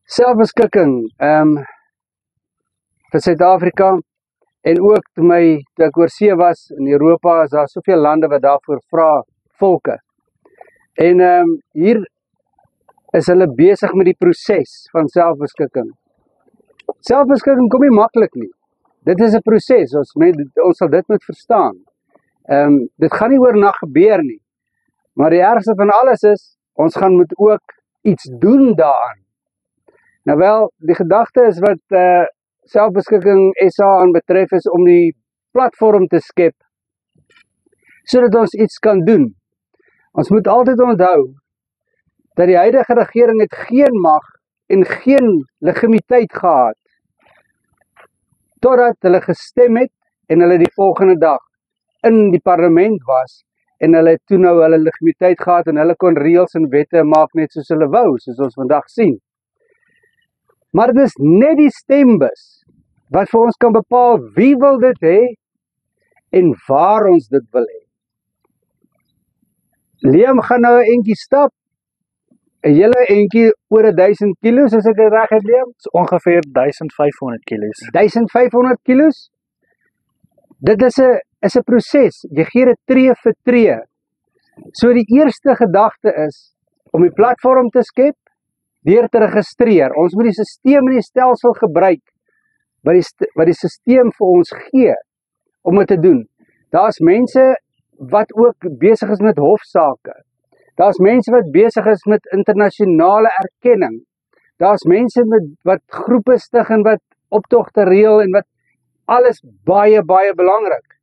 Selfbeskikking vir Suid-Afrika en ook toe ek oor see was in Europa, is daar soveel lande wat daarvoor vra, volke. En hier is hulle besig met die proses van selfbeskikking. Selfbeskikking kom nie maklik nie. Dit is 'n proses, ons sal dit moet verstaan. Dit gaan nie oornag gebeur nie. Maar die ergste van alles is, ons moet ook iets doen daaraan. Nou wel, die gedagte is wat selfbeskikking SA aanbetref is om die platform te skep, sodat ons iets kan doen. Ons moet altyd onthou, dat die huidige regering het geen mag en geen legitimiteit gehad, totdat hulle gestem het en hulle die volgende dag in die parlement was, en hulle het toe nou hulle legitimiteit gehad en hulle kon reëls en wette maak net soos hulle wou, soos ons vandag sien. Maar dit is net die stembus wat vir ons kan bepaal wie wil dit hê en waar ons dit wil hê. Liam gaan nou 'n entjie stap, 'n hele entjie oor 1000 kilos, as ek dit reg het, Liam? So ongeveer 1500 kilos. 1500 kilos? Dit is 'n proses. Jy gee dit tree vir tree. So die eerste gedagte is om die platform te skep deur te registreer. Ons moet die stelsel en die stelsel gebruik wat die stelsel vir ons gee om dit te doen. Daar's mense wat ook besig is met hofsaake. Daar's mense wat besig is met internasionale erkenning. Daar's mense wat groepe stig en wat optogte reël en wat alles baie, baie belangrik.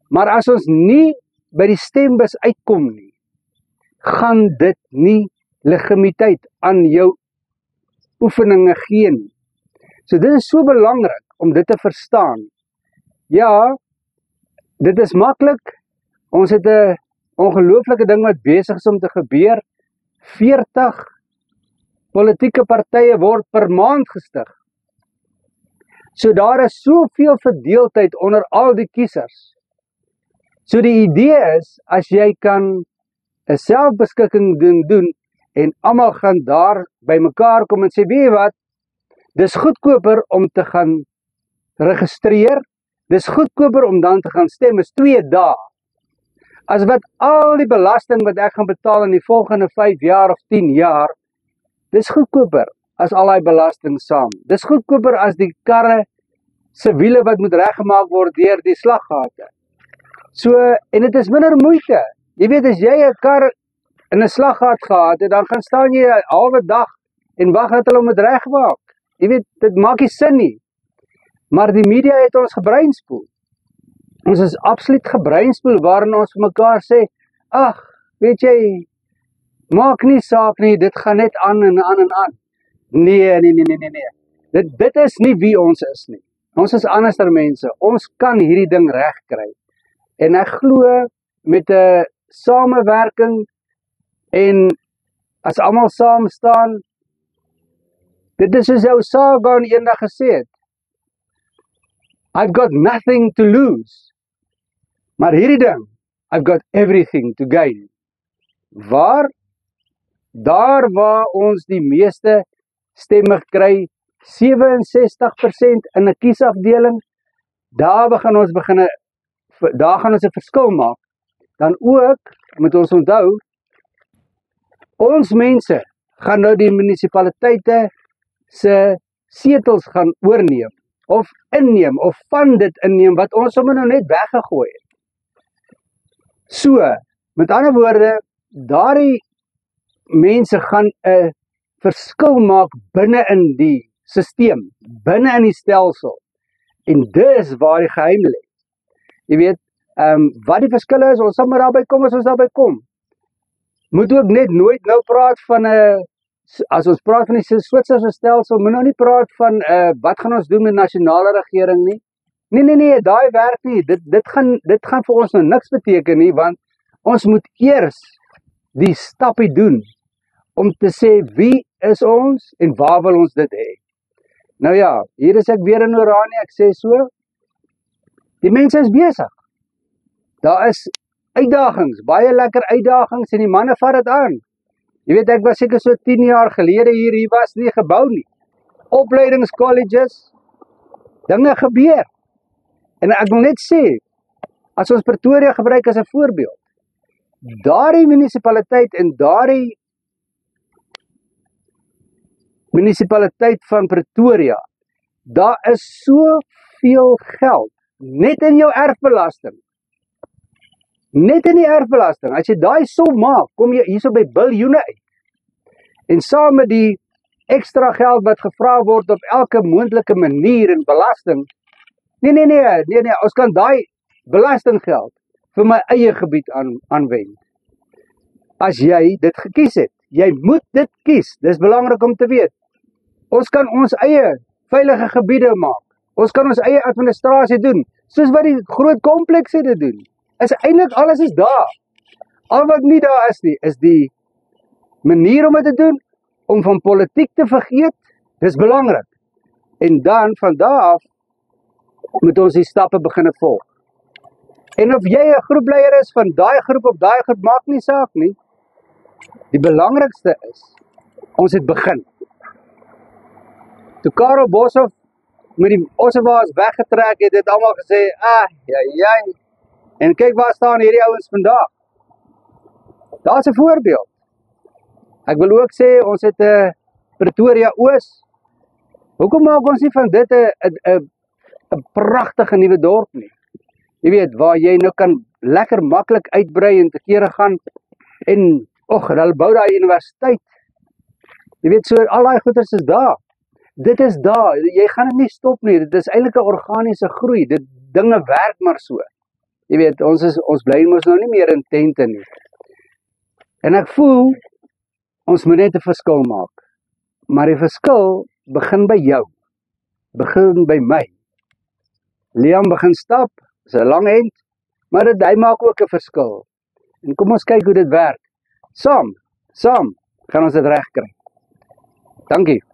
Maar as ons nie by die stembus uitkom nie, gaan dit nie legitimiteit aan jou oefeninge gee nie. So dit is so belangrik om dit te verstaan. Ja, dit is maklik. Ons het 'n ongelooflike ding wat besig is om te gebeur. 40 politieke partye word per maand gestig. So daar is soveel verdeeldheid onder al die kiesers. So die idee is, as jy kan 'n selfbeskikking doen en almal gaan daar by mekaar kom en sê, weet jy wat, dis goedkoper om te gaan registreer, dis goedkoper om dan te gaan stem, is 2 dae. As wat al die belasting wat ek gaan betaal in die volgende 5 jaar of 10 jaar, dis goedkoper as al die belasting saam. Dis goedkoper as die karre se wiele wat moet reggemaak word deur die slaggate. So, en dit is minder moeite. Jy weet, as jy 'n kar in 'n slaggat gehad het, dan gaan staan jy 'n halwe dag en wag dat hulle om dit regmaak. Jy weet, dit maak nie sin nie. Maar die media het ons gebreinspoel. Ons is absoluut gebreinspoel waarin ons vir mekaar sê, ag, weet jy, maak nie saak nie, dit gaan net aan en aan en aan. Nee. Dit is nie wie ons is nie. Ons is anderster mense. Ons kan hierdie ding regkry. En ek glo met 'n samewerking en as almal saam staan, dit is soos ou Sargon eendag gesê het, I've got nothing to lose. Maar hierdie ding, I've got everything to gain. Daar waar ons die meeste stemme kry, 67% in 'n kiesafdeling, daar gaan ons 'n verskil maak. Dan ook, moet ons onthou, ons mense gaan nou die munisipaliteite se setels gaan oorneem, of inneem, of van dit inneem, wat ons sommer nou net weggegooi het. So, met ander woorde, daardie mense gaan 'n verskil maak binne in die stelsel, binne in die stelsel. En dis waar die geheim lê. Jy weet, wat die verskille is, ons sal maar daarby kom as ons daarby kom. Moet ook net nooit nou praat van as ons praat van die Switserse stelsel, moet nou nie praat van wat gaan ons doen met nasionale regering nie. Nee, daai werk nie. Dit gaan vir ons nou niks beteken nie, want ons moet eers die stappie doen om te sê wie is ons en waar wil ons dit hê. Nou ja, hier is ek weer in Oranje, ek sê so, die mense is besig. Daar is uitdagings, baie lekker uitdagings en die manne vat dit aan. Jy weet, ek was seker so 10 jaar gelede hier was nie gebou nie. Opleidingscolleges, dinge gebeur. En ek wil net sê, as ons Pretoria gebruik as 'n voorbeeld, daardie munisipaliteit en daardie munisipaliteit van Pretoria, daar is soveel geld, net in jou erfbelasting. Net in die erfbelasting, as jy daai som maak, kom jy hierso by biljoene uit. En saam met die ekstra geld wat gevra word op elke moontlike manier in belasting, nee, ons kan daai belastinggeld vir my eie gebied aanwend. As jy dit gekies het, jy moet dit kies, dis belangrik om te weet. Ons kan ons eie veilige gebiede maak, ons kan ons eie administrasie doen, soos wat die groot komplekse dit doen. Is eintlik alles is daar. Al wat nie daar is nie, is die manier om dit te doen, om van politiek te vergeet, dis belangrik. En dan van daar af moet ons die stappe begin volg. En of jy 'n groepleier is van daai groep of daai groep, maak nie saak nie. Die belangrikste is, ons het begin. Toe Karel Boshoff met die Ossewaars weggetrek het, het almal gesê, ja. En kyk waar staan hierdie ouens vandag. Daar's 'n voorbeeld. Ek wil ook sê, ons het 'n Pretoria Oos. Hoekom maak ons nie van dit 'n pragtige nuwe dorp nie? Jy weet, waar jy nou kan lekker maklik uitbrei en te kere gaan en, hulle bou daai universiteit. Jy weet, so al daai goeders is daar. Dit is daar, jy gaan dit nie stop nie, dit is eintlik 'n organiese groei, dinge werk maar so. Jy weet, ons bly mos nou nie meer in tente nie. En ek voel, ons moet net 'n verskil maak. Maar die verskil begin by jou, begin by my. Liam begin stap, is 'n lang end, maar hy maak ook 'n verskil. En kom ons kyk hoe dit werk. Saam gaan ons dit regkry. Dankie.